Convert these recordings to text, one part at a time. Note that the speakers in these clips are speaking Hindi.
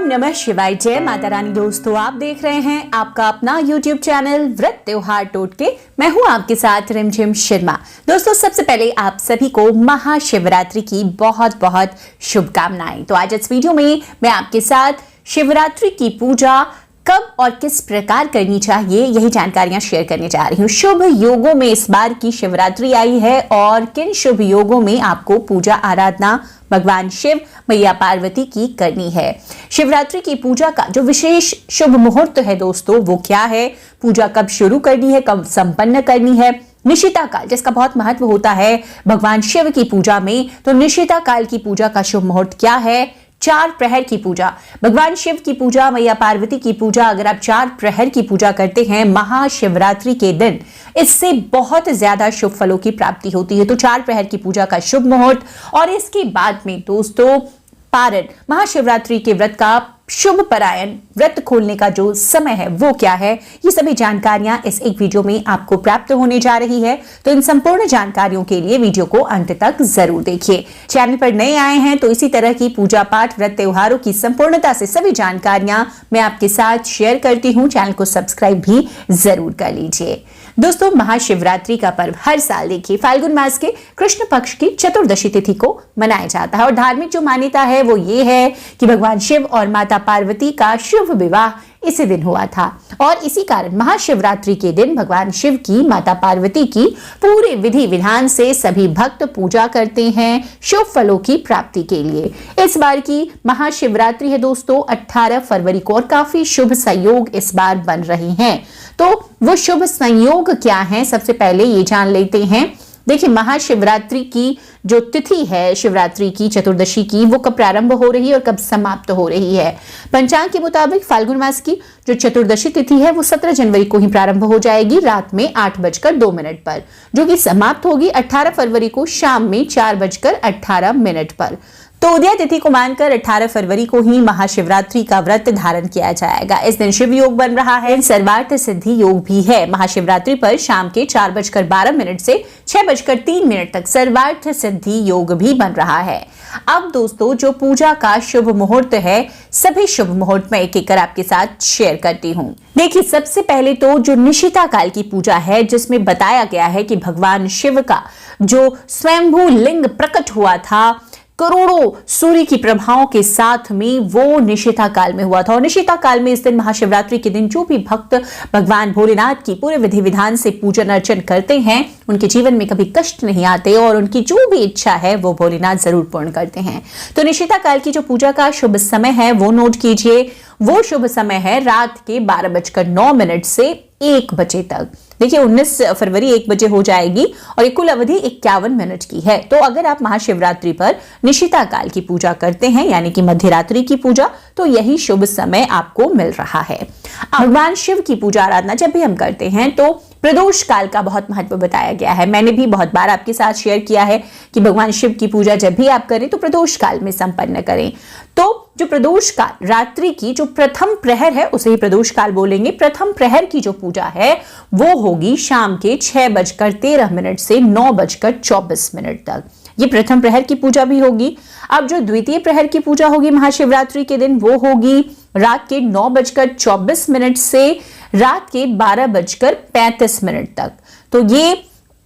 नमः शिवाय। जय माता रानी। दोस्तों, आप देख रहे हैं आपका अपना YouTube चैनल व्रत त्योहार टोटके। मैं हूं आपके साथ रिमझिम शर्मा। दोस्तों, सबसे पहले आप सभी को महाशिवरात्रि की बहुत बहुत शुभकामनाएं। तो आज इस वीडियो में मैं आपके साथ शिवरात्रि की पूजा कब और किस प्रकार करनी चाहिए, यही जानकारियां शेयर करने जा रही हूँ। शुभ योगों में इस बार की शिवरात्रि आई है और किन शुभ योगों में आपको पूजा आराधना भगवान शिव मैया पार्वती की करनी है। शिवरात्रि की पूजा का जो विशेष शुभ मुहूर्त है दोस्तों, वो क्या है, पूजा कब शुरू करनी है, कब संपन्न करनी है। निशिता काल, जिसका बहुत महत्व होता है भगवान शिव की पूजा में, तो निशिता काल की पूजा का शुभ मुहूर्त क्या है। 4 प्रहर की पूजा, भगवान शिव की पूजा, मैया पार्वती की पूजा, अगर आप 4 प्रहर की पूजा करते हैं महाशिवरात्रि के दिन, इससे बहुत ज्यादा शुभ फलों की प्राप्ति होती है। तो 4 प्रहर की पूजा का शुभ मुहूर्त और इसके बाद में दोस्तों पारण, महाशिवरात्रि के व्रत का शुभ परायण, व्रत खोलने का जो समय है वो क्या है, ये सभी जानकारियां इस एक वीडियो में आपको प्राप्त होने जा रही है। तो इन संपूर्ण जानकारियों के लिए वीडियो को अंत तक जरूर देखिए। चैनल पर नए आए हैं तो इसी तरह की पूजा पाठ, व्रत त्योहारों की संपूर्णता से सभी जानकारियां मैं आपके साथ शेयर करती हूं। चैनल को सब्सक्राइब भी जरूर कर लीजिए। दोस्तों, महाशिवरात्रि का पर्व हर साल देखिए फाल्गुन मास के कृष्ण पक्ष की चतुर्दशी तिथि को मनाया जाता है और धार्मिक जो मान्यता है वो ये है कि भगवान शिव और माता पार्वती का शुभ विवाह इसी दिन हुआ था और इसी कारण महाशिवरात्रि के दिन भगवान शिव की, माता पार्वती की पूरे विधि विधान से सभी भक्त पूजा करते हैं शुभ फलों की प्राप्ति के लिए। इस बार की महाशिवरात्रि है दोस्तों 18 फरवरी को और काफी शुभ संयोग इस बार बन रहे हैं। तो वो शुभ संयोग क्या है, सबसे पहले ये जान लेते हैं। देखिए, महाशिवरात्रि की जो तिथि है, शिवरात्रि की चतुर्दशी की, वो कब प्रारंभ हो रही है और कब समाप्त हो रही है। पंचांग के मुताबिक फाल्गुन मास की जो चतुर्दशी तिथि है वो 17 जनवरी को ही प्रारंभ हो जाएगी रात में 8:02 पर, जो कि समाप्त होगी 18 फरवरी को शाम में 4:18 पर। तो उदय तिथि को मानकर 18 फरवरी को ही महाशिवरात्रि का व्रत धारण किया जाएगा। इस दिन शिव योग बन रहा है, सर्वार्थ सिद्धि योग भी है। महाशिवरात्रि पर शाम के 4:12 से 6:03 तक सर्वार्थ सिद्धि योग भी बन रहा है। अब दोस्तों, जो पूजा का शुभ मुहूर्त है, सभी शुभ मुहूर्त में एक एक कर आपके साथ शेयर करती हूँ। देखिए, सबसे पहले तो जो निशिता काल की पूजा है, जिसमें बताया गया है कि भगवान शिव का जो स्वयंभू लिंग प्रकट हुआ था करोड़ों सूर्य की प्रभाओं के साथ में, वो निशिता काल में हुआ था। और निशिता काल में इस दिन, महाशिवरात्रि के दिन, जो भी भक्त भगवान भोलेनाथ की पूरे विधि विधान से पूजन अर्चन करते हैं, उनके जीवन में कभी कष्ट नहीं आते और उनकी जो भी इच्छा है वो भोलेनाथ जरूर पूर्ण करते हैं। तो निशिता काल की जो पूजा का शुभ समय है वो नोट कीजिए। वो शुभ समय है रात के 12:09 से 1 बजे तक। देखिए, 19 फरवरी 1 बजे हो जाएगी और ये कुल अवधि 51 मिनट की है। तो अगर आप महाशिवरात्रि पर निशिता काल की पूजा करते हैं, यानी कि मध्यरात्रि की पूजा, तो यही शुभ समय आपको मिल रहा है। भगवान शिव की पूजा आराधना जब भी हम करते हैं तो प्रदोष काल का बहुत महत्व बताया गया है। मैंने भी बहुत बार आपके साथ शेयर किया है कि भगवान शिव की पूजा जब भी आप करें तो प्रदोष काल में संपन्न करें। तो जो प्रदोष काल, रात्रि की जो प्रथम प्रहर है उसे ही प्रदोष काल बोलेंगे। प्रथम प्रहर की जो पूजा है वो होगी शाम के 6:13 से 9:24 तक। ये प्रथम प्रहर की पूजा भी होगी। अब जो द्वितीय प्रहर की पूजा होगी महाशिवरात्रि के दिन, वो होगी रात के 9:24 से रात के 12:35 तक। तो ये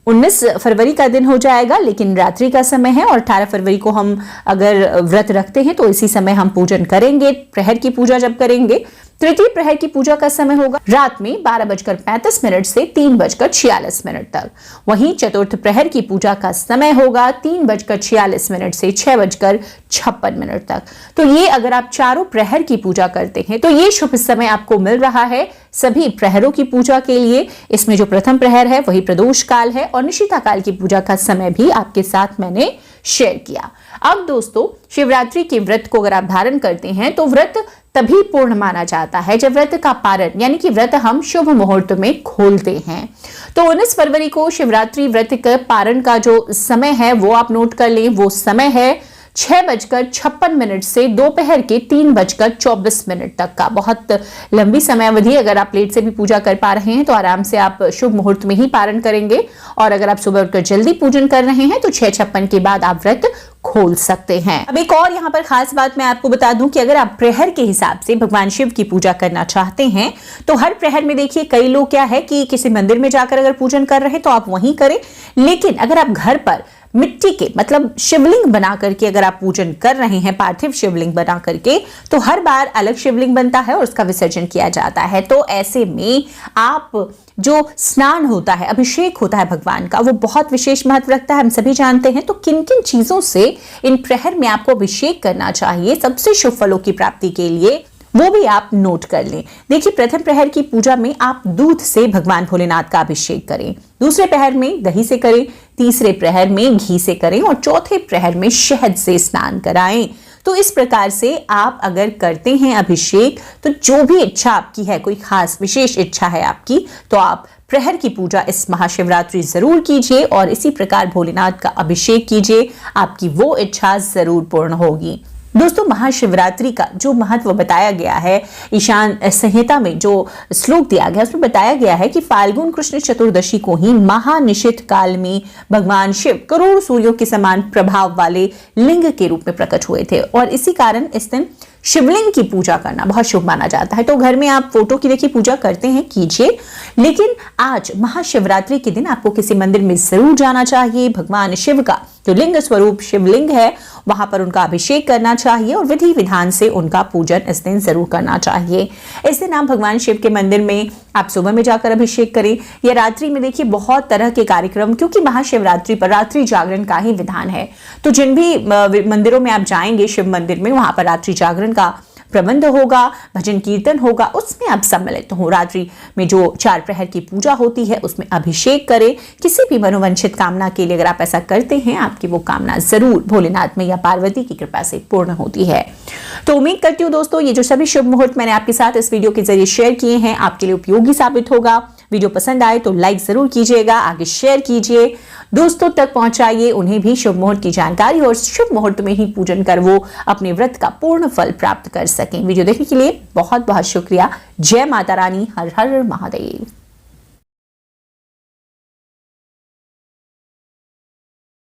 19 फरवरी का दिन हो जाएगा, लेकिन रात्रि का समय है और 18 फरवरी को हम अगर व्रत रखते हैं तो इसी समय हम पूजन करेंगे। प्रहर की पूजा जब करेंगे, तृतीय प्रहर की पूजा का समय होगा रात में 12:35 से 3:46 तक। वहीं चतुर्थ प्रहर की पूजा का समय होगा 3:46 से 6:56 तक। तो ये अगर आप चारों प्रहर की पूजा करते हैं तो ये शुभ समय आपको मिल रहा है सभी प्रहरों की पूजा के लिए। इसमें जो प्रथम प्रहर है वही प्रदोष काल है और निशिता काल की पूजा का समय भी आपके साथ मैंने शेयर किया। अब दोस्तों, शिवरात्रि के व्रत को अगर आप धारण करते हैं तो व्रत तभी पूर्ण माना जाता है जब व्रत का पारण, यानी कि व्रत हम शुभ मुहूर्त में खोलते हैं। तो 19 फरवरी को शिवरात्रि व्रत के पारण का जो समय है वो आप नोट कर लें। वो समय है 6:56 से दोपहर के 3:24 तक का। बहुत लंबी समयावधि। अगर आप लेट से भी पूजा कर पा रहे हैं तो आराम से आप शुभ मुहूर्त में ही पारण करेंगे, और अगर आप सुबह उठकर जल्दी पूजन कर रहे हैं तो 6:56 के बाद आप व्रत खोल सकते हैं। अब एक और यहाँ पर खास बात मैं आपको बता दूं कि अगर आप प्रहर के हिसाब से भगवान शिव की पूजा करना चाहते हैं तो हर प्रहर में देखिए कई लोग क्या है कि किसी मंदिर में जाकर अगर पूजन कर रहे हैं तो आप वहीं करें, लेकिन अगर आप घर पर मिट्टी के मतलब शिवलिंग बना करके अगर आप पूजन कर रहे हैं, पार्थिव शिवलिंग बना करके, तो हर बार अलग शिवलिंग बनता है और उसका विसर्जन किया जाता है। तो ऐसे में आप जो स्नान होता है, अभिषेक होता है भगवान का, वो बहुत विशेष महत्व रखता है, हम सभी जानते हैं। तो किन किन चीजों से इन प्रहर में आपको अभिषेक करना चाहिए सबसे शुभ फलों की प्राप्ति के लिए, वो भी आप नोट कर लें। देखिए, प्रथम प्रहर की पूजा में आप दूध से भगवान भोलेनाथ का अभिषेक करें, दूसरे प्रहर में दही से करें, तीसरे प्रहर में घी से करें और चौथे प्रहर में शहद से स्नान कराएं। तो इस प्रकार से आप अगर करते हैं अभिषेक, तो जो भी इच्छा आपकी है, कोई खास विशेष इच्छा है आपकी, तो आप प्रहर की पूजा इस महाशिवरात्रि जरूर कीजिए और इसी प्रकार भोलेनाथ का अभिषेक कीजिए, आपकी वो इच्छा जरूर पूर्ण होगी। दोस्तों, महाशिवरात्रि का जो महत्व बताया गया है, ईशान संहिता में जो श्लोक दिया गया उसमें बताया गया है कि फाल्गुन कृष्ण चतुर्दशी को ही महानिशित काल में भगवान शिव करोड़ सूर्यों के समान प्रभाव वाले लिंग के रूप में प्रकट हुए थे, और इसी कारण इस दिन शिवलिंग की पूजा करना बहुत शुभ माना जाता है। तो घर में आप फोटो की देखिए पूजा करते हैं, कीजिए, लेकिन आज महाशिवरात्रि के दिन आपको किसी मंदिर में जरूर जाना चाहिए। भगवान शिव का जो लिंग स्वरूप शिवलिंग है वहां पर उनका अभिषेक करना चाहिए और विधि विधान से उनका पूजन इस दिन जरूर करना चाहिए। इस दिन आप भगवान शिव के मंदिर में आप सुबह में जाकर अभिषेक करें या रात्रि में। देखिए, बहुत तरह के कार्यक्रम, क्योंकि महाशिवरात्रि पर रात्रि जागरण का ही विधान है, तो जिन भी मंदिरों में आप जाएंगे शिव मंदिर में, वहां पर रात्रि जागरण का प्रबंध होगा, भजन कीर्तन होगा, उसमें आप सम्मिलित हो। रात्रि में जो 4 प्रहर की पूजा होती है उसमें अभिषेक करें। किसी भी मनोवांछित कामना के लिए अगर आप ऐसा करते हैं, आपकी वो कामना जरूर भोलेनाथ में या पार्वती की कृपा से पूर्ण होती है। तो उम्मीद करती हूँ दोस्तों, ये जो सभी शुभ मुहूर्त मैंने आपके साथ इस वीडियो के जरिए शेयर किए हैं आपके लिए उपयोगी साबित होगा। वीडियो पसंद आए तो लाइक जरूर कीजिएगा, आगे शेयर कीजिए, दोस्तों तक पहुंचाइए, उन्हें भी शुभ मुहूर्त की जानकारी और शुभ मुहूर्त में ही पूजन कर वो अपने व्रत का पूर्ण फल प्राप्त कर सकें। वीडियो देखने के लिए बहुत बहुत शुक्रिया। जय माता रानी, हर हर महादेव।